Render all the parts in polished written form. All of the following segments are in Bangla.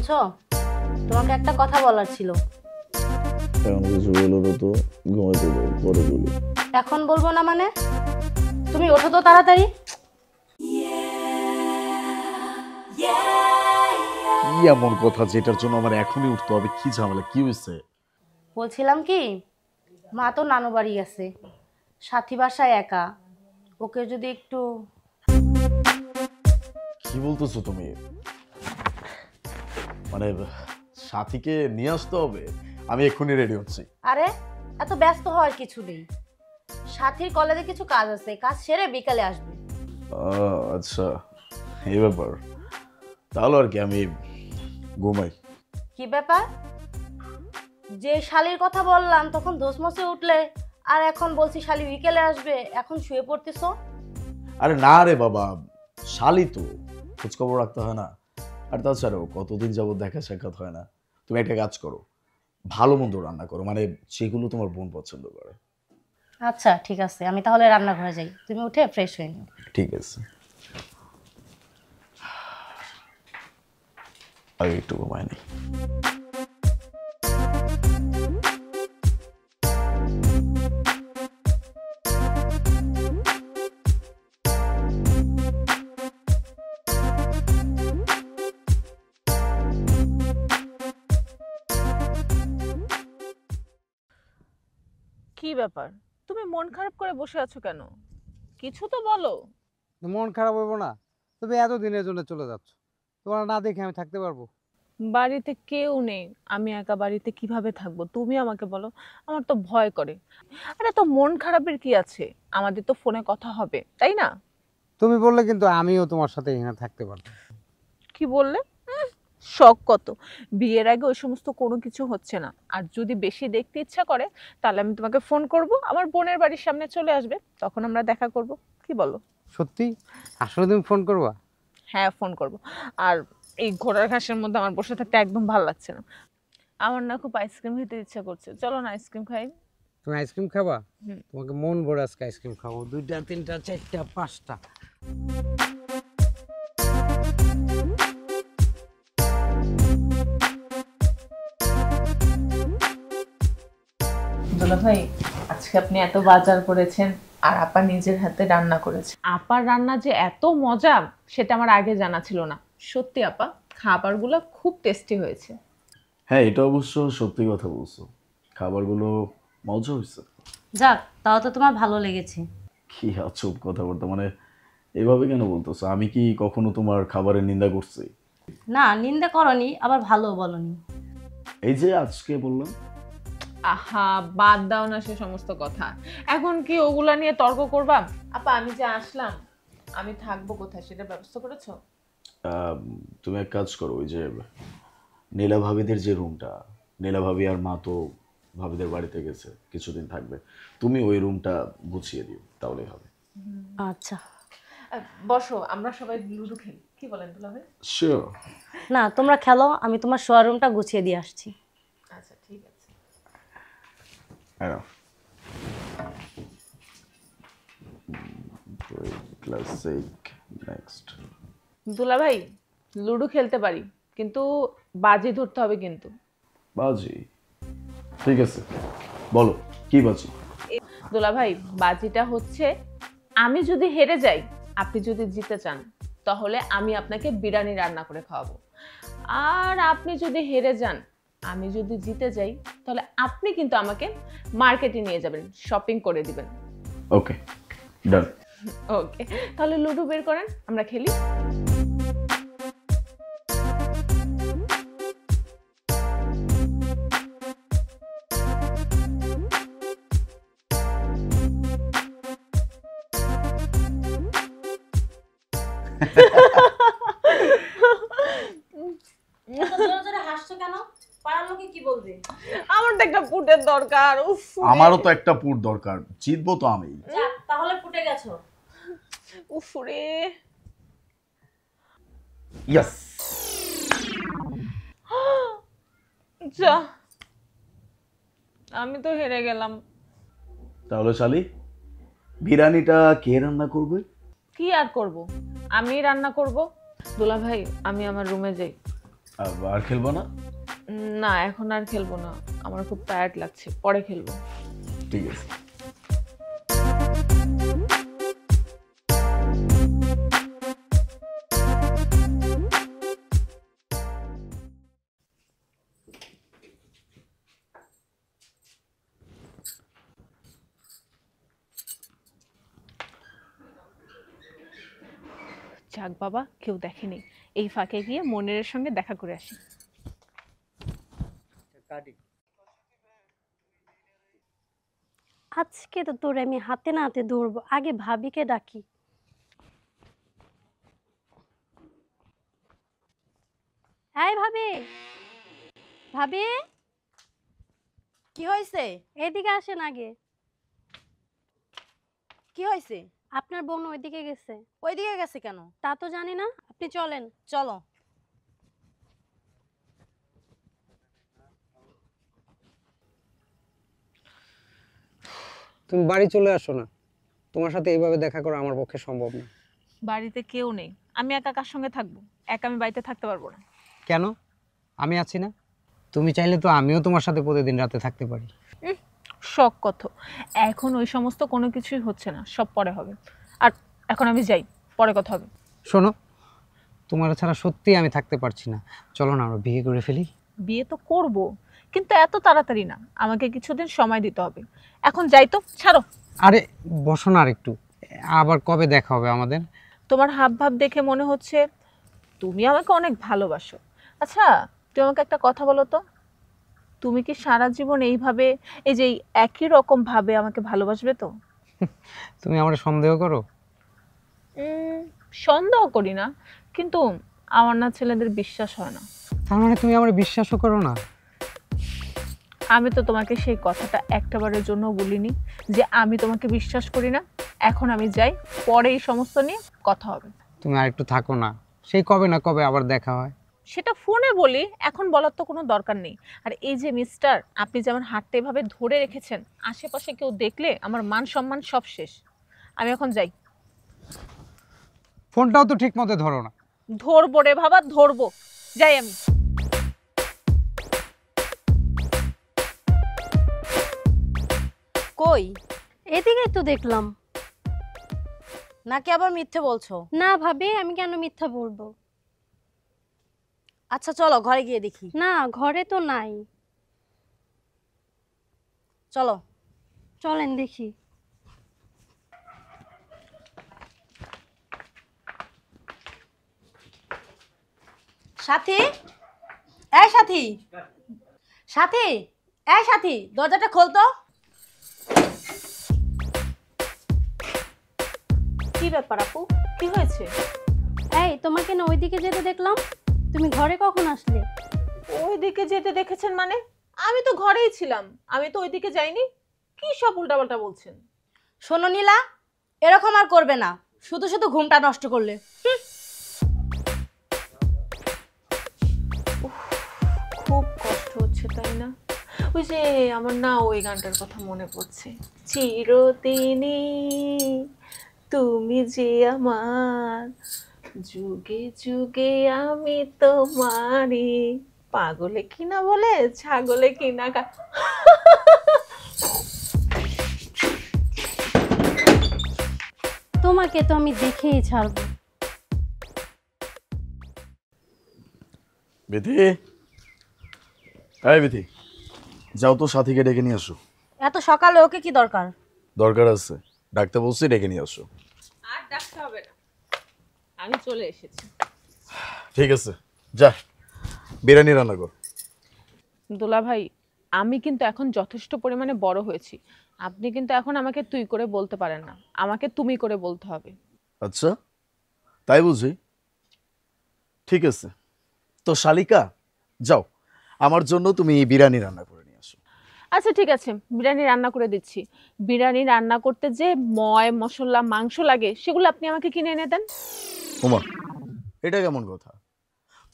শুনছো, তোমাকে একটা কথা বলার ছিল। এখন কিছু বলো না তো, ঘুমাইতে যাও, পরে বলি। এখন বলবো না মানে? তুমি ওঠো তো তাড়াতাড়ি। কি এমন কথা যেটার জন্য আমার এখনই উঠতে হবে? কি ঝামেলা, কি হয়েছে? বলছিলাম কি, মা তো নানু বাড়ি গেছে, সাথী বাসায় একা, ওকে যদি একটু। কি বলতেছো তুমি? মানে সাথীকে নিয়ে আসতে হবে? আমি এক্ষুনি রেডি হচ্ছি। আরে এত ব্যস্ত হওয়ার কিছু নেই, সাথীর কলেজে কিছু কাজ আছে, কাজ সেরে বিকালে আসবে। আচ্ছা, এই ব্যাপার। তাহলে আর কি, আমি ঘুমাই। কি ব্যাপার? যে শালির কথা বললাম তখন ধসমসে উঠলে, আর এখন বলছি শালি বিকেলে আসবে, এখন শুয়ে পড়তেছো। আরে না রে বাবা, শালি তো খোঁজখবর রাখতে হয় না। আর তাছাড়াও কতদিন যাবত দেখা সাক্ষাৎ হয় না। তুমি একটা কাজ করো, ভালো মন্দ রান্না করো, মানে সেগুলো তোমার বোন পছন্দ করে। আচ্ছা ঠিক আছে, আমি তাহলে রান্নাঘরে যাই, তুমি উঠে ফ্রেশ হয়ে নিও। ঠিক আছে, আগে একটু ঘুমায় নি। কি ব্যাপার, তুমি মন খারাপ করে বসে আছো কেন? কিছু তো বলো। মন খারাপ হইব না? তুমি এত দিনের জন্য চলে যাচ্ছ, তোমার না দেখে আমি থাকতে পারবো? বাড়িতে কেউ নেই, আমি একা বাড়িতে কিভাবে থাকবো তুমি আমাকে বলো। আমার তো ভয় করে। আরে তো মন খারাপের কি আছে, আমাদের তো ফোনে কথা হবে, তাই না? তুমি বললে কিন্তু আমিও তোমার সাথে এখানে থাকতে পারবো। কি বললে? শখ কত! বিয়ের আগে ওই সমস্ত কোনো কিছু হচ্ছে না। আর যদি বেশি দেখতে ইচ্ছা করে তাহলে আমি তোমাকে ফোন করব, আমার বোনের বাড়ির সামনে চলে আসবে, তখন আমরা দেখা করব। কি বলো? সত্যি? আসলে তুমি ফোন করবা? হ্যাঁ ফোন করব। আর এই ঘোড়ার ঘাসের মধ্যে আমার বসে থাকতে একদম ভালো লাগছে না। আমার না খুব আইসক্রিম খেতে ইচ্ছা করছে, চলো না আইসক্রিম খাই। তুমি আইসক্রিম খাবা? হুম। তোমাকে মন ভরে আজকে আইসক্রিম খাবো, 2টা 3টা 4টা 5টা। দুলা ভাই, আজকে আপনি এত বাজার করেছেন আর আপা নিজের হাতে রান্না করেছে। আপার রান্না যে এত মজা সেটা আমার আগে জানা ছিল না। সত্যি আপা, খাবারগুলো খুব টেস্টি হয়েছে। হ্যাঁ, এটা অবশ্য সত্যি কথা বলছো, খাবারগুলো মজা হয়েছে। যাক, তাও তো তোমার ভালো লেগেছে। কি আজব কথা বলতো, মানে এভাবে কেন বলতেছো? আমি কি কখনো তোমার খাবারের নিন্দা করছি? না, নিন্দা করনি, আবার ভালো বলনি। এই যে আজকে বললাম। আহা, বাদ দাও না সে সমস্ত কথা। এখন কি ওগুলা নিয়ে তর্ক করবা? আপা আমি যে আসলাম, আমি থাকবো কোথায় সেটা ব্যবস্থা করেছো? তুমি এক কাজ করো, ওই যে নীলা ভাবিদের যে রুমটা, নীলা ভাবি আর মা তো ভাবিদের বাড়িতে গেছে, কিছুদিন থাকবে, তুমি ওই রুমটা গুছিয়ে দিও, তাহলেই হবে। আচ্ছা। বসো, আমরা সবাই লুডো খেলি, কি বলেন দুলা ভাই? শিওর। না, তোমরা খেলো, আমি তোমার শোয়ার রুমটা গুছিয়ে দিয়ে আসছি। আচ্ছা ঠিক আছে। Classic next. দুলা ভাই, লুডো খেলতে পারি, কিন্তু বাজি ধরতে হবে কিন্তু। বাজি? ঠিক আছে, বলো কি বাজি? দুলা ভাই, বাজিটা হচ্ছে, আমি যদি হেরে যাই, আপনি যদি জিতে চান, তাহলে আমি আপনাকে বিরিয়ানি রান্না করে খাওয়াবো। আর আপনি যদি হেরে যান, আমি যদি জিতে যাই, তাহলে আপনি কিন্তু আমাকে মার্কেটে নিয়ে যাবেন, শপিং করে দিবেন। ওকে, ডান। ওকে, তাহলে লুডো বের করেন, আমরা খেলি। হাসছো কেন? পাড়ার লোকে কি বলবে? আমার তো একটা পুটের দরকার। উফ, আমারও তো একটা পুট দরকার, জিতবো তো আমি। যাক, তাহলে ফুটে গেছো। উফরে। ইয়েস। যা, আমি তো হেরে গেলাম। তাহলে শালি, বিরিয়ানিটা কে রান্না করবে? কি আর করব, আমি রান্না করব। দুলা ভাই, আমি আমার রুমে যাই। আর খেলবো না? না এখন আর খেলবো না, আমার খুব টায়ার্ড লাগছে, পরে খেলবো। ঠিক আছে। যাক বাবা, কেউ দেখেনি, এই ফাঁকে গিয়ে মনিরের সঙ্গে দেখা করে আসি। আজকে তো তোর আমি হাতে না হাতে ধরবো, আগে ভাবিকে ডাকি। এই ভাবি, ভাবি কি হয়েছে? এদিকে আসেন আগে। কি হয়েছে? আপনার বোন ওইদিকে গেছে। ওইদিকে গেছে কেন? তা তো জানি না, আপনি চলেন। চলো। তুমি বাড়ি চলে আসো না, তোমার সাথে এইভাবে দেখা করা আমার পক্ষে সম্ভব না। বাড়িতে কেউ নেই, আমি একা কার সঙ্গে থাকবো? একা আমি বাড়িতে থাকতে পারবো না। কেন? আমি আছি না? তুমি চাইলে তো আমিও তোমার সাথে প্রতিদিন রাতে থাকতে পারি। শখ কত, এখন ওই সমস্ত কোনো কিছুই হচ্ছে না, সব পরে হবে। আর এখন আমি যাই, পরে কথা হবে। শোনো, তোমার ছাড়া সত্যিই আমি থাকতে পারছি না, চলো না আমরা বিয়ে করে ফেলি। বিয়ে তো করব, কিন্তু এত তাড়াতাড়ি না, আমাকে কিছুদিন সময় দিতে হবে। এখন যাই তো, ছাড়ো। আরে বসো না আর একটু, আবার কবে দেখা হবে আমাদের? তোমার হাব ভাব দেখে মনে হচ্ছে তুমি আমাকে অনেক ভালোবাসো। আচ্ছা, তুমি আমাকে একটা কথা বলো তো, তুমি কি সারা জীবন এইভাবে, এই যে এই একই রকম ভাবে আমাকে ভালোবাসবে তো? তুমি আমার সন্দেহ করো? সন্দেহ করি না, কিন্তু আমার না ছেলেদের বিশ্বাস হয় না। তার মানে তুমি আমার বিশ্বাসও করো না? আমি তো তোমাকে সেই কথাটা একটাবারের জন্য বলিনি যে আমি তোমাকে বিশ্বাস করি না। এখন আমি যাই, পরে এই সমস্ত নিয়ে কথা হবে। তুমি আর একটু থাকো না, সেই কবে না কবে আবার দেখা হয়। সেটা ফোনে বলি, এখন বলার তো কোনো দরকার নেই। আর এই যে মিস্টার, আপনি যেমন হাতটা এভাবে ধরে রেখেছেন, আশেপাশে কেউ দেখলে আমার মান সম্মান সব শেষ। আমি এখন যাই। ফোনটাও তো ঠিক মতো ধরো না। ধরবো রে বাবা, ধরবো। যাই আমি। কই? এদিকেই তো দেখলাম। নাকি আবার মিথ্যে বলছো? না ভাবি, আমি কেন মিথ্যা বলবো? আচ্ছা চলো ঘরে গিয়ে দেখি। না, ঘরে তো নাই। চলো। চলেন দেখি। সাথী, এই সাথী, সাথী, এই সাথী, দরজাটা খোল তো। কি ব্যাপার আপু, কি হয়েছে? এই তোমাকে না ওইদিকে যেতে দেখলাম, তুমি ঘরে কখন আসলে? ওইদিকে যেতে দেখেছেন মানে? আমি তো ঘরেই ছিলাম, আমি তো ওইদিকে যাইনি। কি সব উল্টাপাল্টা বলছেন? শোনো নীলা, এরকম আর করবে না, শুধু শুধু ঘুমটা নষ্ট করলে। খুব কষ্ট হচ্ছে তাই না? ওই যে আমার না ওই গানটার কথা মনে পড়ছে, চিরদিনই তুমি যে আমার, যুগে যুগে আমি তোমারই। পাগলে কিনা বলে ছাগলে কিনা তোমাকে তো আমি দেখেই ছাড়বো। বিথি, এই বিথি, যাও তো সাথীকে ডেকে নিয়ে আসো। এত সকালে ওকে কি দরকার? দরকার আছে, ডাকতে বলছি, ডেকে নিয়ে আসো। আর ডাকতে হবে না, আমি চলে এসেছি। ঠিক আছে, যা বিরিয়ানি রান্না কর। দোলা ভাই, আমি কিন্তু এখন যথেষ্ট পরিমাণে বড় হয়েছি, আপনি কিন্তু এখন আমাকে তুই করে বলতে পারেন না, আমাকে তুমি করে বলতে হবে। আচ্ছা তাই বুঝি, ঠিক আছে। তো শালিকা, যাও আমার জন্য তুমি বিরিয়ানি রান্না করে নিয়ে আসো। আচ্ছা ঠিক আছে, বিরিয়ানি রান্না করে দিচ্ছি। বিরিয়ানি রান্না করতে যে ময় মশলা মাংস লাগে সেগুলো আপনি আমাকে কিনে এনে দেন। ওমা, এটা কেমন কথা?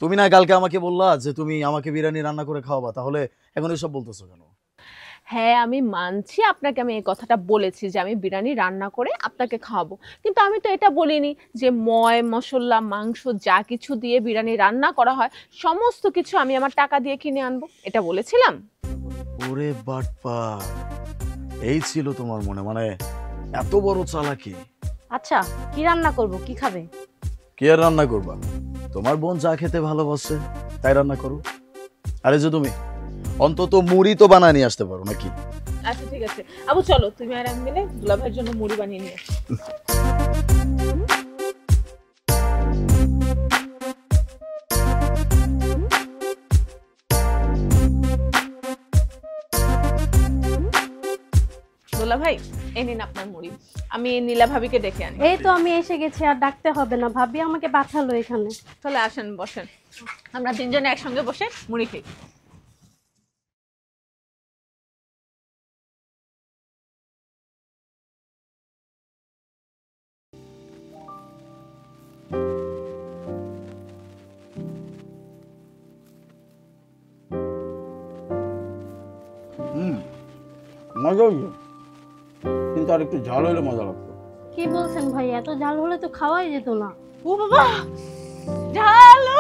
তুমি না কালকে আমাকে বললা যে তুমি আমাকে বিরিয়ানি রান্না করে খাওয়াবা, তাহলে এখন এসব বলতেছো কেন? হ্যাঁ আমি মানছি, আপনাকে আমি এই কথাটা বলেছি যে আমি বিরিয়ানি রান্না করে আপনাকে খাওয়াবো, কিন্তু আমি তো এটা বলিনি যে মশলা মাংস যা কিছু দিয়ে বিরিয়ানি রান্না করা হয় সমস্ত কিছু আমি আমার টাকা দিয়ে কিনে আনবো, এটা বলেছিলাম? ওরে বাটপা, এই ছিল তোমার মনে, মানে এত বড় চালাকি। আচ্ছা কি রান্না করব, কি খাবে? কি আর রান্না করবা? তোমার বোন যা খেতে ভালোবাসে তাই রান্না করো। আরে যে তুমি অন্তত মুড়ি তো বানায় নিয়ে আসতে পারো নাকি? আচ্ছা ঠিক আছে আবু, চলো তুমি আর আমি মিলে দুলাভাইয়ের জন্য মুড়ি বানিয়ে নিয়ে আসি। দুলাভাই এই নিন আপনার মুড়ি, আমি এই নীলা ভাবিকে ডেকে আনি। এই তো আমি এসে গেছি, আর ডাকতে হবে না, ভাবি আমাকে পাঠালো এখানে। চলে আসেন, বসেন, আমরা তিনজনে একসঙ্গে বসে মুড়ি খাই। মজা হইলো, কিন্তু আর একটু ঝাল হইলে মজা লাগতো। কি বলছেন ভাই, এত ঝাল হলে তো খাওয়াই যেত না। ও বাবা, ঝালো!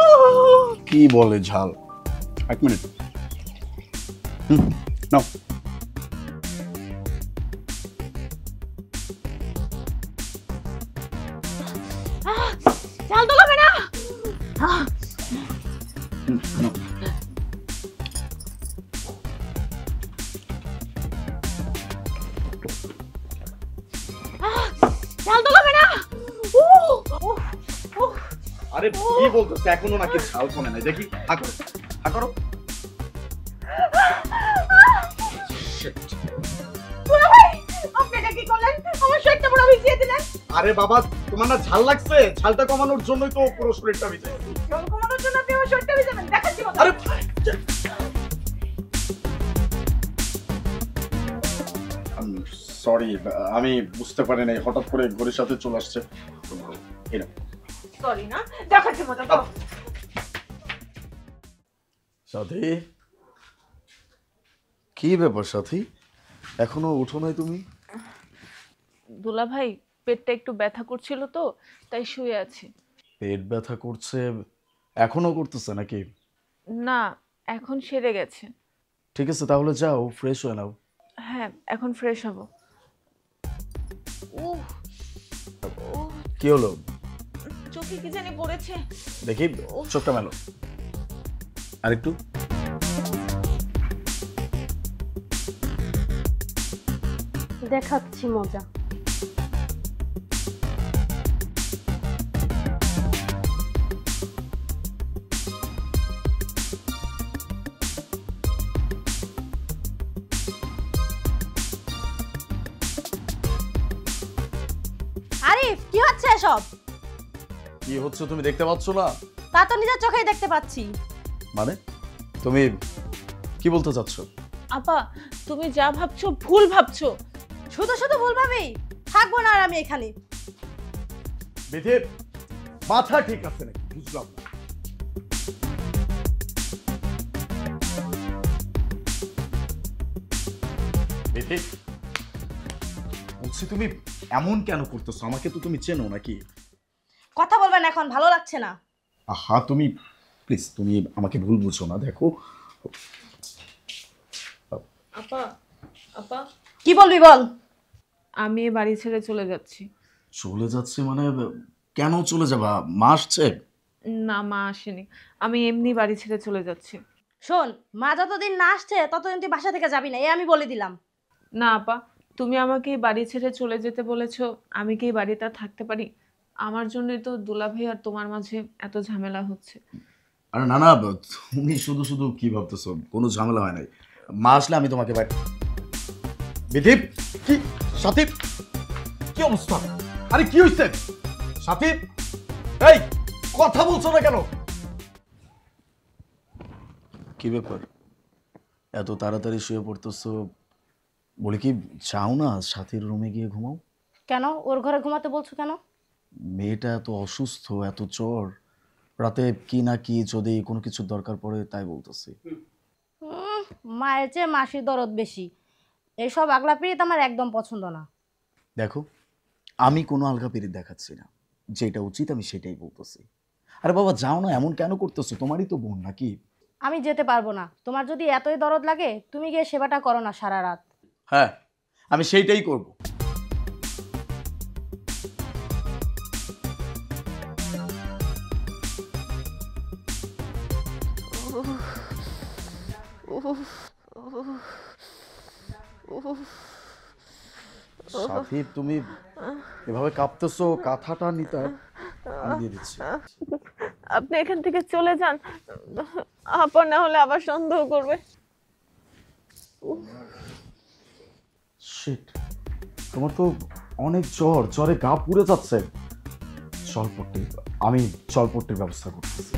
কি বলে ঝাল? এক মিনিট, নাও। ঝাল তো লাগবে না। নাও। ঝাল তো লাগবে না। আরে কি বলতেছ এখনো নাকি ঝাল কমে নাই? দেখি হা করো, হা করো। আপনি এটা কি করলেন? আমার শরীরটা পুরো ভিজিয়ে দিলেন। আরে বাবা, তোমার না ঝাল লাগছে? ঝালটা কমানোর জন্যই তো পুরো শরীরটা ভিজে। ঝাল কমানোর জন্য আপনি আমার শরীরটা ভিজাবেন? দেখাচ্ছি মজা। আরে সরি, আমি বুঝতে পারি নাই, হঠাৎ করে ঘড়ির সাথে চলে আসছে। সরি না, দেখাচ্ছি মজা। সাথী, কি ব্যাপার সাথী, এখনো উঠো নাই তুমি? দুলাভাই পেটটা একটু ব্যথা করছিল তো তাই শুয়ে আছি। পেট ব্যথা করছে? এখনো করতেছে নাকি? না, এখন সেরে গেছে। ঠিক আছে তাহলে যাও, ফ্রেশ হয়ে নাও। হ্যাঁ এখন ফ্রেশ হব। উহ, উহ, কি হলো? চোখে কি জানি পড়েছে। দেখি চোখটা মেলো আরেকটু। দেখাচ্ছি মজা। আরিফ কি হচ্ছে এসব? কি হচ্ছে তুমি দেখতে পাচ্ছ না? তা তো নিজের চোখেই দেখতে পাচ্ছি। মানে তুমি কি বলতে চাচ্ছ? আপা তুমি যা ভাবছো ভুল ভাবছো। শুধু শুধু ভুল ভাবি, থাকবো না আর আমি এখানে। বিধি, মাথা ঠিক আছে নাকি? বুঝলাম না। বিধি, বলছি তুমি এমন কেন করতেছো? আমাকে তো তুমি চেনো নাকি? কথা বলবেন এখন, ভালো লাগছে না। আহা তুমি প্লিজ, তুমি আমাকে ভুল বুঝো না। দেখো আপা, আপা কি বলবি বল। আমি এ বাড়ি ছেড়ে চলে যাচ্ছি। চলে যাচ্ছে মানে? কেন চলে যাবা? মা আসছে? না মা আসেনি, আমি এমনি বাড়ি ছেড়ে চলে যাচ্ছি। শোন, মা যতদিন না আসছে ততদিন তুই বাসা থেকে যাবি না, এই আমি বলে দিলাম। না আপা, তুমি আমাকে এই বাড়ি ছেড়ে চলে যেতে বলেছো, আমি কি এই বাড়িতে আর থাকতে পারি? আমার জন্যই তো দুলাভাই আর তোমার মাঝে এত ঝামেলা হচ্ছে। আরে না না, তুমি শুধু শুধু কি ভাবতেছো? কোনো ঝামেলা হয় নাই। মা আসলে আমি তোমাকে বিধি, কি সাথী, কি অবস্থা? আরে কি হইছে সাথী? এই কথা বলছো না কেন? কি ব্যাপার, এত তাড়াতাড়ি শুয়ে পড়তেছো? বলি কি, চাও না সাথীর রুমে গিয়ে ঘুমাও? কেন ওর ঘরে ঘুমাতে বলছো কেন? মেয়েটা এত অসুস্থ, এত জ্বর, রাতে কি না কি যদি কোনো কিছুর দরকার পড়ে তাই বলতেছি। মায়ের চেয়ে মাসির দরদ বেশি। এইসব আগলা পিরিত আমার একদম পছন্দ না। দেখো, আমি কোনো আলগা পিরিত দেখাচ্ছি না, যেটা উচিত আমি সেটাই বলতেছি। আরে বাবা যাও না, এমন কেন করতেছো? তোমারই তো বোন নাকি? আমি যেতে পারবো না। তোমার যদি এতই দরদ লাগে তুমি গিয়ে সেবাটা করো না সারা রাত। হ্যাঁ, আমি সেইটাই করব। সাথী, তুমি এভাবে কাঁপতেছো, কাঁথাটা নিতে আমি দিয়ে দিচ্ছি। আপনি এখান থেকে চলে যান, আপা না হলে আবার সন্দেহ করবে। শিট, তোমার তো অনেক জ্বর, জ্বরে গা পুড়ে যাচ্ছে। জলপট্টি, আমি জলপট্টির ব্যবস্থা করতেছি।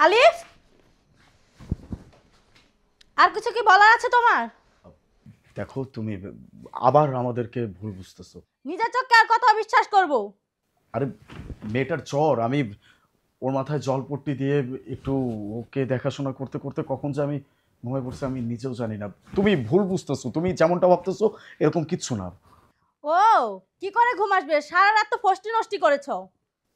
আলিফ, আর কিছু কি বলার আছে তোমার? দেখো, তুমি আবার আমাদেরকে ভুল বুঝতেছো। নিজের চোখকে আর কথা বিশ্বাস করব? আরে মেয়েটার জ্বর, আমি ওর মাথায় জলপট্টি দিয়ে একটু ওকে দেখাশোনা করতে করতে কখন যে আমি ঘুমিয়ে পড়ছি আমি নিজেও জানি না। তুমি ভুল বুঝতেছো, তুমি যেমনটা ভাবতেছো এরকম কিচ্ছু না। ও, কি করে ঘুম আসবে? সারা রাত তো ফষ্টি নষ্টি করেছো।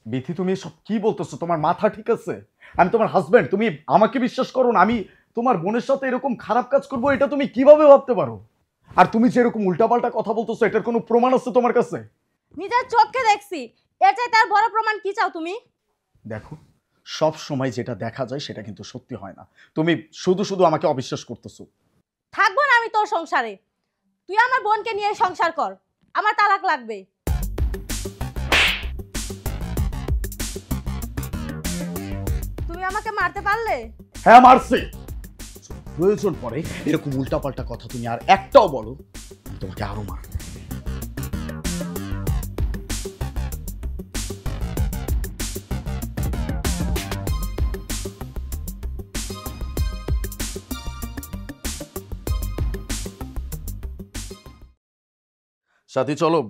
বিথি, তুমি সব কি বলতেছো? তোমার মাথা ঠিক আছে? আমি তোমার হাজবেন্ড, তুমি আমাকে বিশ্বাস করো না? আমি তোমার বোনের সাথে এরকম খারাপ কাজ করবো এটা তুমি কিভাবে ভাবতে পারো? আর তুমি যে এরকম উল্টাপাল্টা কথা বলতেছো এটার কোনো প্রমাণ আছে তোমার কাছে? নিজের চোখকে দেখছি, এর চাইতে আর বড় প্রমাণ কি চাও তুমি? দেখো, সব সময় যেটা দেখা যায় সেটা কিন্তু সত্যি হয় না। তুমি শুধু শুধু আমাকে অবিশ্বাস করতেছো। থাকবো না আমি তোর সংসারে। তুই আমার বোনকে নিয়ে সংসার কর, আমার তালাক লাগবে। তুমি আমাকে মারতে পারলে? হ্যাঁ, মারছি। প্রয়োজন পড়ে এরকম উল্টাপাল্টা কথা তুমি আর একটাও বলো, আমি তোমাকে আরো মারব। সাথী, চলো।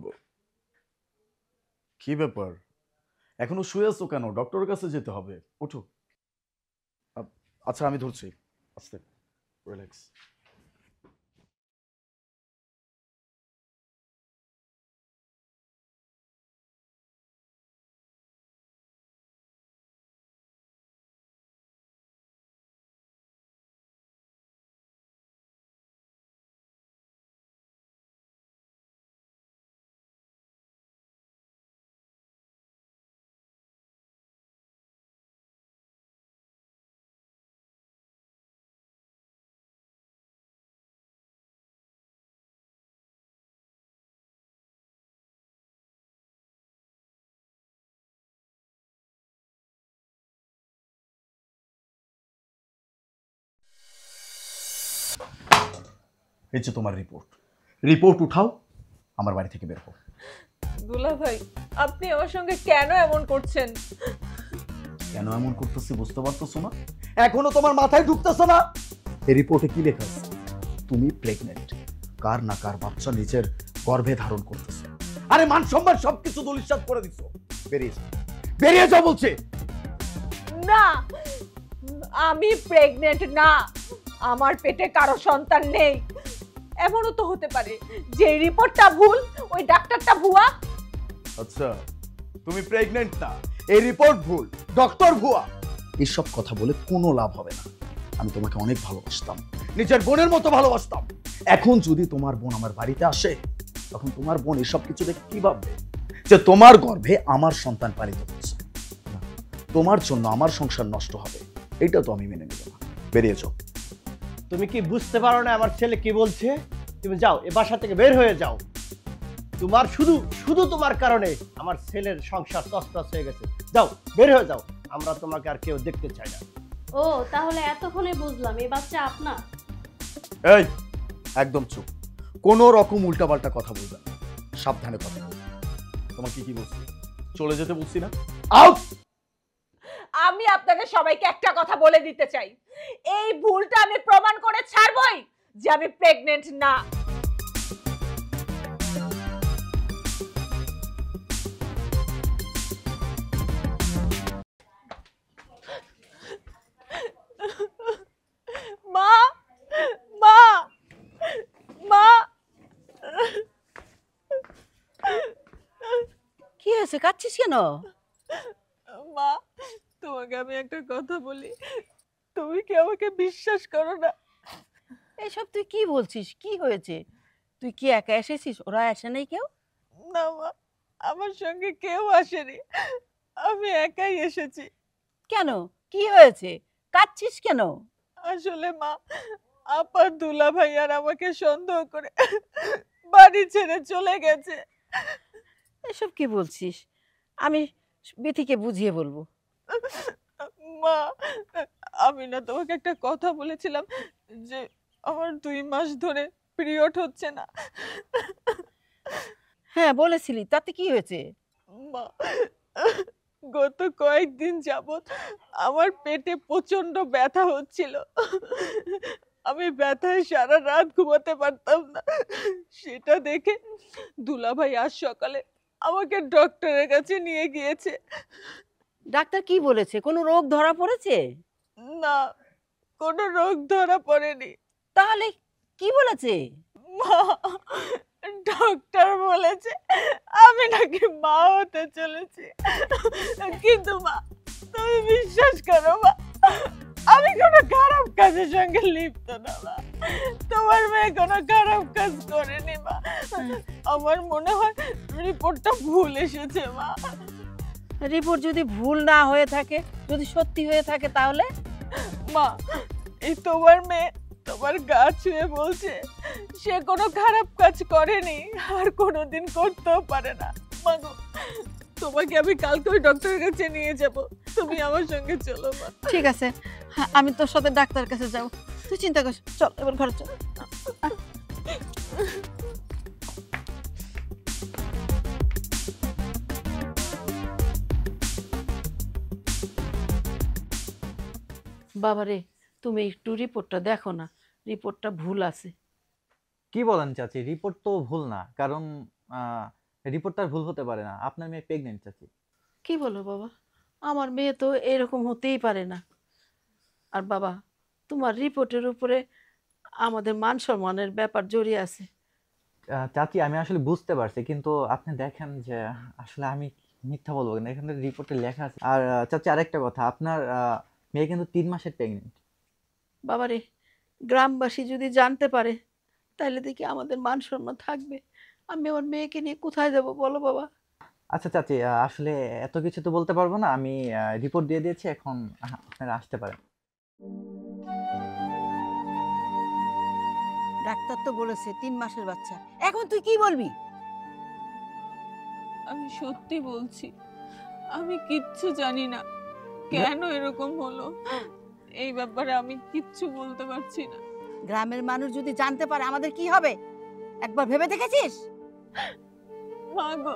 কি ব্যাপার, এখনো শুয়ে আছো কেন? ডক্টরের কাছে যেতে হবে, ওঠো। আচ্ছা, আমি ধরছি, আস্তে, রিল্যাক্স। এই যে তোমার রিপোর্ট, রিপোর্ট উঠাও, আমার বাড়ি থেকে বের হও। দুলা ভাই, আপনি আমার সঙ্গে কেন এমন করছেন? কেন এমন করতেছি বুঝতে পারতেছো না? এখনো তোমার মাথায় ঢুকতেছে না? এই রিপোর্টে কি লেখা আছে? তুমি প্রেগনেন্ট, কার না কার বাচ্চা নিজের গর্ভে ধারণ করতেছো। আরে মান সম্মান সবকিছু ধূলিসাৎ করে দিছো। বেরিয়ে যাও, বেরিয়ে যাও বলছি। না, আমি প্রেগনেন্ট না, আমার পেটে কারো সন্তান নেই। এমনও তো হতে পারে যে রিপোর্টটা ভুল, ওই ডাক্তারটা ভুয়া। আচ্ছা, তুমি প্রেগনেন্ট না, এই রিপোর্ট ভুল, ডক্টর ভুয়া, এসব কথা বলে কোনো লাভ হবে না। আমি তোমাকে অনেক ভালোবাসতাম, নিজের বোনের মতো ভালোবাসতাম। এখন যদি তোমার বোন আমার বাড়িতে আসে, তখন তোমার বোন এসব কিছু দেখে কি ভাববে? যে তোমার গর্ভে আমার সন্তান পালিত হচ্ছে। না, তোমার জন্য আমার সংসার নষ্ট হবে, এটা তো আমি মেনে নেব না। বেরিয়ে যাও। তুমি কি বুঝতে পারো না আমার ছেলে কি বলছে? তুমি যাও, এ বাসা থেকে বের হয়ে যাও। তোমার শুধু তোমার কারণে আমার ছেলের সংসার তছনছ হয়ে গেছে। যাও, বের হয়ে যাও, আমরা তোমাকে আর কেউ দেখতে চাই না। ও তাহলে এতক্ষণে বুঝলাম এই বাচ্চা আপনার। এই একদম চুপ, কোনো রকম উল্টাপাল্টা কথা বলবেন না, সাবধানে কথা বলবেন। তোমাকে কি বলছি? চলে যেতে বলছি না? আউট! আমি আপনাদের সবাইকে একটা কথা বলে দিতে চাই, এই ভুলটা আমি প্রমাণ করে ছাড়বই যে আমি প্রেগনেন্ট না। মা, মা, মা। কি হয়েছে, কাঁদছিস কেন? মা, তোমাকে আমি একটা কথা বলি, তুমি কি আমাকে বিশ্বাস করো না? এসব তুই কি বলছিস? কি হয়েছে? তুই কি একা এসেছিস? ওরা আসে নাই কেউ? না মা, আমার সঙ্গে কেউ আসেনি, আমি একাই এসেছি। কেন, কি হয়েছে? কাঁদছিস কেন? আসলে মা, আপার দুলা ভাই আর আমাকে সন্দেহ করে বাড়ি ছেড়ে চলে গেছে। এসব কি বলছিস? আমি বিথিকে বুঝিয়ে বলবো। মা, আমি না তোমাকে একটা কথা বলেছিলাম যে আমার 2 মাস ধরে পিরিয়ড হচ্ছে না। হ্যাঁ বলেছিলি, তাতে কি হয়েছে? মা, গত কয়েকদিন যাবত আমার পেটে প্রচন্ড ব্যথা হচ্ছিল, আমি ব্যথায় সারা রাত ঘুমাতে পারতাম না। সেটা দেখে দুলাভাই আজ সকালে আমাকে ডক্টরের কাছে নিয়ে গিয়েছে। ডাক্তার কি বলেছে? কোনো রোগ ধরা পড়েছে? না, কোনো রোগ ধরা পড়েনি। তাহলে কি বলেছে? মা, ডক্টর বলেছে আমি নাকি মা হতে চলেছি। কিন্তু মা, তুমি বিশ্বাস করো মা, আমি কোনো খারাপ কাজের সঙ্গে লিপ্ত না মা। তোমার মেয়ে কোনো খারাপ কাজ করেনি মা। আমার মনে হয় রিপোর্টটা ভুল এসেছে মা। রিপোর্ট যদি ভুল না হয়ে থাকে, যদি সত্যি হয়ে থাকে, তাহলে? মা, এই তোমার মেয়ে তোমার গা ছুঁয়ে বলছে সে কোনো খারাপ কাজ করেনি আর কোনোদিন করতেও পারে না। মা গো, তোমাকে আমি কালকে ওই ডক্টরের কাছে নিয়ে যাব, তুমি আমার সঙ্গে চলো মা। ঠিক আছে, হ্যাঁ, আমি তোর সাথে ডাক্তার কাছে যাব, তুই চিন্তা করিস। চল এবার ঘরে চল। বাবারে, তুমি একটু রিপোর্টটা দেখো না, রিপোর্টটা ভুল আছে। কি বলেন চাচি? রিপোর্ট তো ভুল না, কারণ রিপোর্টটা ভুল হতে পারে না। আপনার মেয়ে প্রেগনেন্ট চাচি। কি বলো বাবা? আমার মেয়ে তো এরকম হতেই পারে না। আর বাবা, তোমার রিপোর্টের উপরে আমাদের মান সম্মানের ব্যাপার জড়িয়ে আছে। চাচি আমি আসলে বুঝতে পারছি, কিন্তু আপনি দেখেন যে আসলে আমি মিথ্যা বলবো না, এখানে রিপোর্টে লেখা আছে। আর চাচি আরেকটা কথা, আপনার মেয়ে কিন্তু 3 মাসের প্রেগনেন্ট। বাবারে, গ্রামবাসী যদি জানতে পারে তাহলে দেখি আমাদের মান সম্মান থাকবে? আমি আমার মেয়েকে নিয়ে কোথায় যাব বলো বাবা? আচ্ছা চাচি, আসলে এত কিছু তো বলতে পারবো না। আমি রিপোর্ট দিয়ে দিয়েছি, এখন আপনারা আসতে পারেন। ডাক্তার তো বলেছে 3 মাসের বাচ্চা, এখন তুই কি বলবি? আমি সত্যি বলছি, আমি কিচ্ছু জানি না কেন এরকম হলো। এই ব্যাপারে আমি কিচ্ছু বলতে পারছি না। গ্রামের মানুষ যদি জানতে পারে আমাদের কি হবে? একবার ভেবে দেখেছিস? মা গো,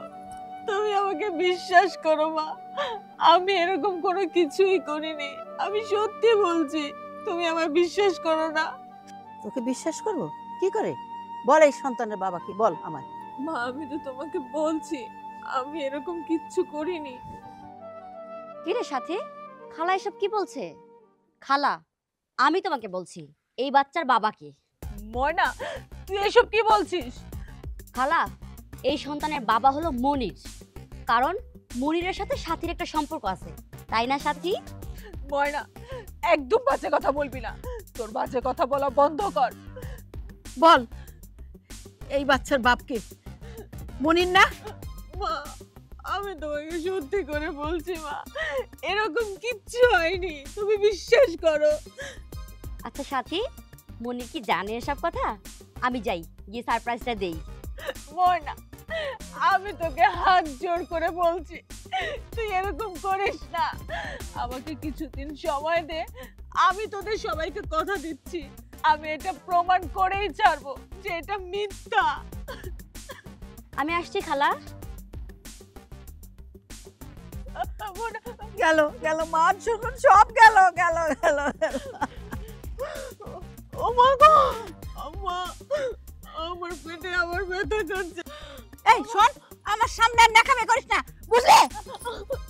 তুমি আমাকে বিশ্বাস করো মা, আমি এরকম কোনো কিছুই করিনি। আমি সত্যি বলছি, তুমি আমায় বিশ্বাস করো না? তোকে বিশ্বাস করব কি করে? বল এই সন্তানের বাবা কি, বল আমায়। মা আমি তো তোমাকে বলছি আমি এরকম কিচ্ছু করিনি। কিরে সাথী, খালা এসব কি বলছে? খালা, আমি তোমাকে বলছি এই বাচ্চার বাবা কে। ময়না, তুই এসব কি বলছিস? খালা, এই সন্তানের বাবা হলো মনির। কারণ মনিরের সাথে সাথীর একটা সম্পর্ক আছে, তাই না সাথী? ময়না, একদম বাজে কথা বলবি না। তোর বাজে কথা বলা বন্ধ কর। বল এই বাচ্চার বাপকে মনির না? মা, আমি তোমাকে সত্যি করে বলছি মা, এরকম কিচ্ছু হয়নি, তুমি বিশ্বাস করো। আচ্ছা সাথী, মনির কি জানে এসব কথা? আমি যাই, গিয়ে সারপ্রাইজটা দেই। ময়না, আমি তোকে হাত জোড় করে বলছি, তুই এরকম করিস না। আমাকে কিছুদিন সময় দে, আমি তোদের সবাইকে কথা দিচ্ছি, আমি এটা প্রমাণ করেই ছাড়বো যে এটা মিথ্যা। আমি আসছি খালা। গেল গেল, মান সম্মান সব গেল গেল গেল। ও মা গো, আম্মা, আমার পেটে আমার ব্যথা করছে। এই শোন, আমার সামনে আর নেকামি করিস না, বুঝলে?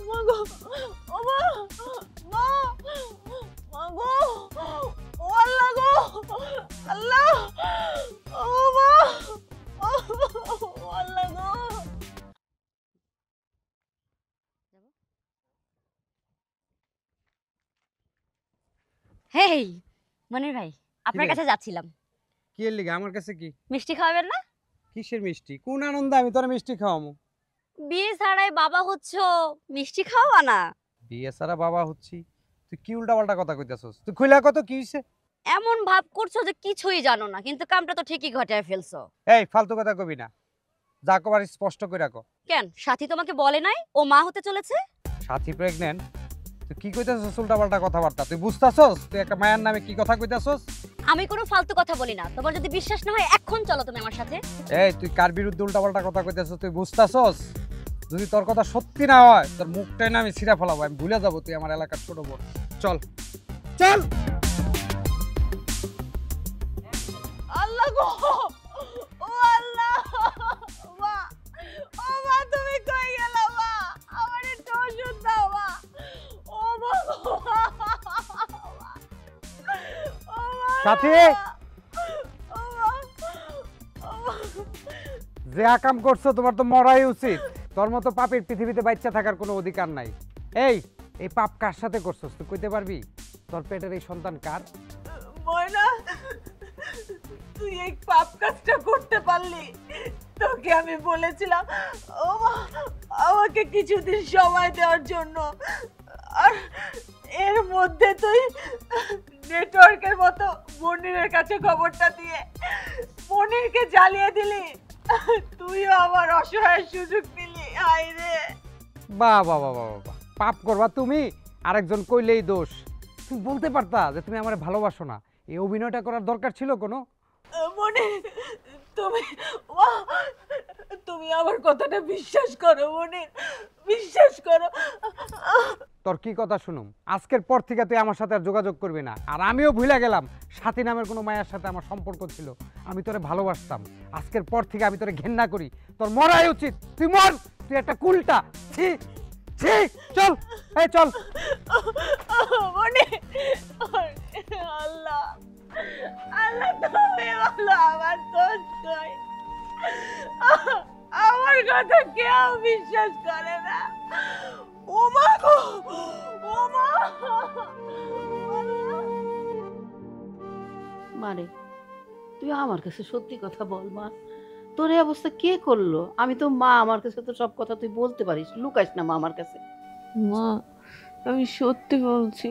মা গো, ও মা, মা, মা গো, ও আল্লাহ গো, আল্লাহ, ও মা, ও আল্লাহ গো। হেই মনির ভাই, আপনার রে? কাছে যাচ্ছিলাম। কি এর লিগে? আমার কাছে কি? মিষ্টি খাওয়াবেন না? কিসের মিষ্টি? কোন আনন্দে আমি তোর মিষ্টি খাওয়ামু? বিয়ে ছাড়াই বাবা হচ্ছ, মিষ্টি খাওয়া না? বিয়ে ছাড়া বাবা হচ্ছি? তুই কি উল্টাপাল্টা কথা কইতাছস? তুই খুইলা কত কি হইছে? এমন ভাব করছো যে কিছুই জানো না, কিন্তু কামটা তো ঠিকই ঘটায় ফেলছো। এই ফালতু কথা কবি না, যা কবার স্পষ্ট করে রাখো। কেন, সাথী তোমাকে বলে নাই ও মা হতে চলেছে? সাথী প্রেগন্যান্ট? তুই কি কইতাছস উল্টাপাল্টা কথাবার্তা? তুই বুঝতাছস তুই একটা মায়ের নামে কি কথা কইতাছস? আমি কোনো ফালতু কথা বলি না, তোমার যদি বিশ্বাস না হয় এখন চলো তুমি আমার সাথে। এই তুই কার বিরুদ্ধে উল্টাপাল্টা কথা কইতাছস তুই বুঝতাছস? যদি তোর কথা সত্যি না হয় তোর মুখটাই না আমি ছিঁড়া ফেলাবো, আমি ভুলে যাবো তুই আমার এলাকার ছোট বোন। চল চল। আল্লাহ গো, ও আল্লাহ, মা, ও মা তুমি কই গেলা মা? আমার একটু ওষুধ দাও মা। ও মা গো, ও মা, সাথী, ও মা, ও মা। যে আকাম করছো তোমার তো মরাই উচিত। তোর মতো পাপের পৃথিবীতে বাচ্চা থাকার কোনো অধিকার নাই। এই পাপ কার সাথে করছস তুই কইতে পারবি? তোর পেটের এই সন্তান কার? ময়না, তুই এই পাপ কাজটা করতে পারলি? তোকে আমি বলেছিলাম ও মা, আমাকে কিছুদিন সময় দেওয়ার জন্য, আর এর মধ্যে তুই নেটওয়ার্কের মতো মনিরের কাছে খবরটা দিয়ে মনিরকে জ্বালিয়ে দিলি। তুইও আমার অসহায় সুযোগ নিলি। হায় রে। বাহ বাহ বাহ বাহ বাহ, পাপ করবা তুমি, আরেকজন কইলেই দোষ। তুমি বলতে পারতা যে তুমি আমারে ভালোবাসো না। এই অভিনয়টা করার দরকার ছিল কোনো? মনির, তুমি মা, তুমি আমার কথাটা বিশ্বাস করো মনির, বিশ্বাস করো। তোর কি কথা শুনুম? আজকের পর থেকে তুই আমার সাথে আর যোগাযোগ করবি না। আর আমিও ভুলে গেলাম সাথী নামের কোনো মায়ের সাথে আমার সম্পর্ক ছিল। আমি তোরে ভালোবাসতাম। আজকের পর থেকে আমি তোরে ঘেন্না করি। তোর মরাই উচিত। তুই মর, তুই একটা কুলটা। ছি ছি, চল এই চল। মনির, আল্লাহ, আল্লাহ তুমি বলো আমার দোষ কই? আমার কথা কেউ বিশ্বাস করে না। ও মা গো, ও মা। মারে, তুই আমার কাছে সত্যি কথা বল মা, তোর এই অবস্থা কে করলো? আমি তো মা, আমার কাছে তো সব কথা তুই বলতে পারিস, লুকাইস না মা আমার কাছে। মা, আমি সত্যি বলছি,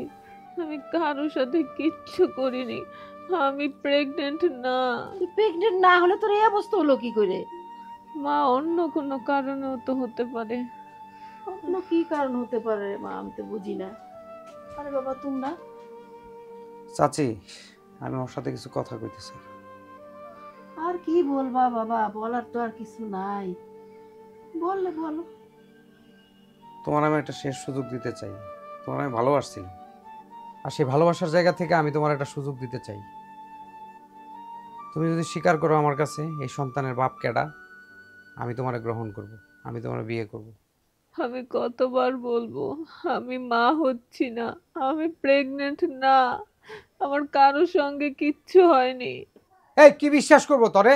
আমি কারোর সাথে কিচ্ছু করিনি। আমি প্রেগনেন্ট না। তুই প্রেগনেন্ট না হলে তোর এই অবস্থা হলো কি করে? মা, অন্য কোনো কারণেও তো হতে পারে। অন্য কি কারণ হতে পারে মা, আমি তো বুঝি না। আরে বাবা তোমরা, চাচি আমি ওর সাথে কিছু কথা কইতেছি। আর কি বলবা বাবা, বলার তো আর কিছু নাই, বললে বলো। তোমার আমি একটা শেষ সুযোগ দিতে চাই। তোমার আমি ভালোবাসছি, আর সেই ভালোবাসার জায়গা থেকে আমি তোমার একটা সুযোগ দিতে চাই। তুমি যদি স্বীকার করো আমার কাছে এই সন্তানের বাপ কেডা, আমি তোমারে গ্রহণ করব, আমি তোমার বিয়ে করব। আমি কতবার বলবো আমি মা হচ্ছি না, আমি প্রেগনেন্ট না, আমার কারোর সঙ্গে কিচ্ছু হয়নি। এই কি বিশ্বাস করব তোরে?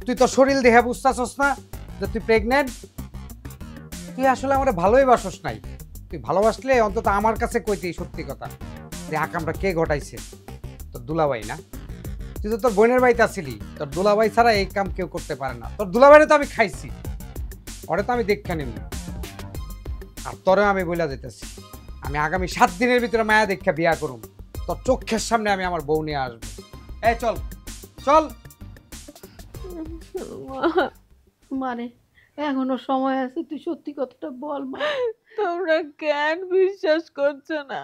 তুই তো শরীর দেখে বুঝতাছস না যে তুই প্রেগনেন্ট? তুই আসলে আমারে ভালোই বাসস নাই। তুই ভালোবাসলে অন্তত আমার কাছে কইতেই সত্যি কথা যে আকামটা কে ঘটাইছে। তোর দুলাভাই না? তুই তো তোর বোনের বাড়িতে আসিলি, তোর দুলাভাই ছাড়া এই কাম কেউ করতে পারে না। তোর দুলাভাইরে তো আমি খাইছি, ওরে তো আমি দেখা নিমনি। আর তোরেও আমি বইলা দিতেছি, আমি আগামী 7 দিনের ভিতরে মায়া দেখা বিয়া করুম। তোর চোখের সামনে আমি আমার বউ নিয়ে আসবো। এই চল চল। মানে এখনো সময় আছে, তুই সত্যি কথাটা বল মা। তোমরা কেন বিশ্বাস করছো না?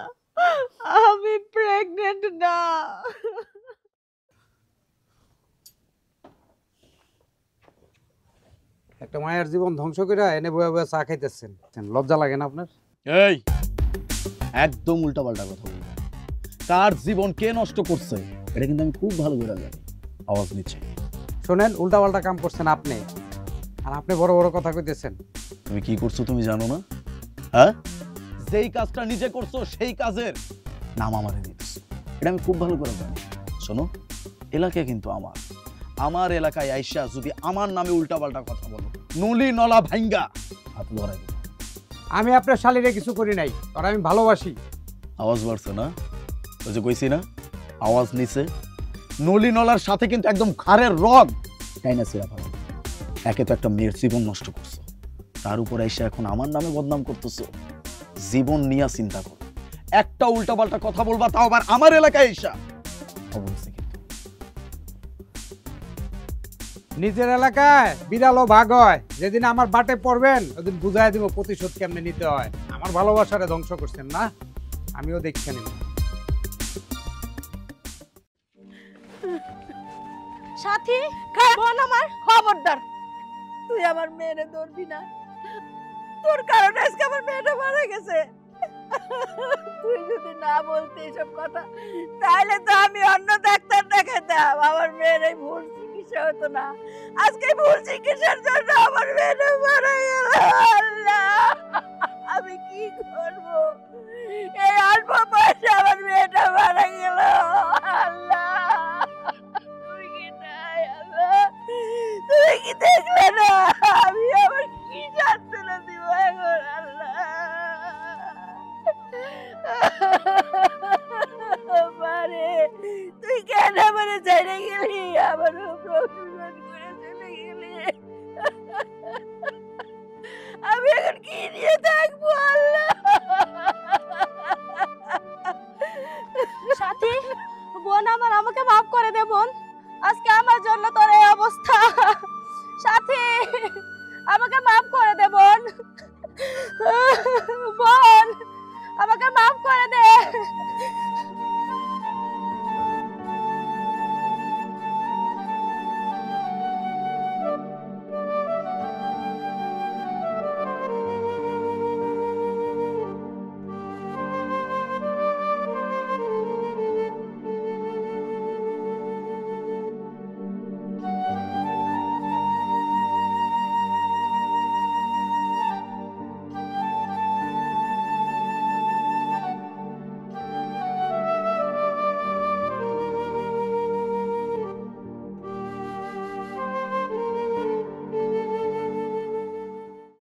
আমি প্রেগনেন্ট না। একটা মায়ের জীবন ধ্বংস করে এনে বয়া বয়া চা খাইতেছেন, লজ্জা লাগে না আপনার? এই একদম উল্টাপাল্টা কথা বলবো। কার জীবন কে নষ্ট করছে এটা কিন্তু আমি খুব ভালো করে জানি। আওয়াজ নিচ্ছে, শোনেন, উল্টাপাল্টা কাম করছেন আপনি, আর আপনি বড় বড় কথা কইতেছেন। তুমি কি করছো তুমি জানো না? হ্যাঁ, যেই কাজটা নিজে করছো সেই কাজের নাম আমারে দিতেছো, এটা আমি খুব ভালো করে জানি। শোনো, এলাকা কিন্তু আমার, আমার এলাকায় আইসা যদি আমার নামে উল্টাপাল্টা কথা বলো, নলি নলা ভাঙ্গা হাত ধরাই দেব। আমি আপনার শালিরে কিছু করি নাই, আর আমি ভালোবাসি। আওয়াজ বাড়ছে না? ওই যে কইছি না, আওয়াজ নিচে। নলি নলার সাথে কিন্তু একদম খারের রগ তাই না সিরা ভালো। একে তো একটা মেয়ের জীবন নষ্ট করছো, তার উপর এসে এখন আমার নামে বদনাম করতেছো। জীবন নিয়ে চিন্তা করো, একটা উল্টাপাল্টা কথা বলবা তাও আবার আমার এলাকায় এসা। অবশ্যই কিন্তু নিজের এলাকায় বিড়ালও ভাগ হয়। যেদিন আমার বাটে পড়বেন ওদিন বুঝাই দিব প্রতিশোধ কেমনে নিতে হয়। আমার ভালোবাসারে ধ্বংস করছেন না, আমিও দেখে নিব। সাথী, বোন আমার, খবরদার তুই আমার মেয়েরে ধরবি না। তোর কারণে আজকে আমার মেয়েটা মারা গেছে। তুই যদি না বলতে এসব কথা, তাহলে তো আমি অন্য ডাক্তার দেখাতাম, আমার মেয়ের এই ভুল চিকিৎসা হতো না। আজকে ভুল চিকিৎসার জন্য আমার মেয়েটা মারা গেল। আল্লাহ, আমি কি করব? এই অল্প বয়সে আমার মেয়েটা মারা গেল। আল্লাহ, তুমি কি নাই? আল্লাহ, তুমি কি দেখলে না? আমি আবার কি যাতনা দিব এখন? আল্লাহ, মারে তুই কেন আমারে ছেড়ে গেলি? আমার প্রতিশোধ করে চলে গেলি। আমি এখন কি নিয়ে থাকবো? আল্লাহ, সাথী, বোন আমার, আমাকে মাফ করে দে বোন। আজকে আমার জন্য তোর এই অবস্থা। সাথী, আমাকে মাফ করে দে বোন। বোন, আমাকে মাফ করে দে।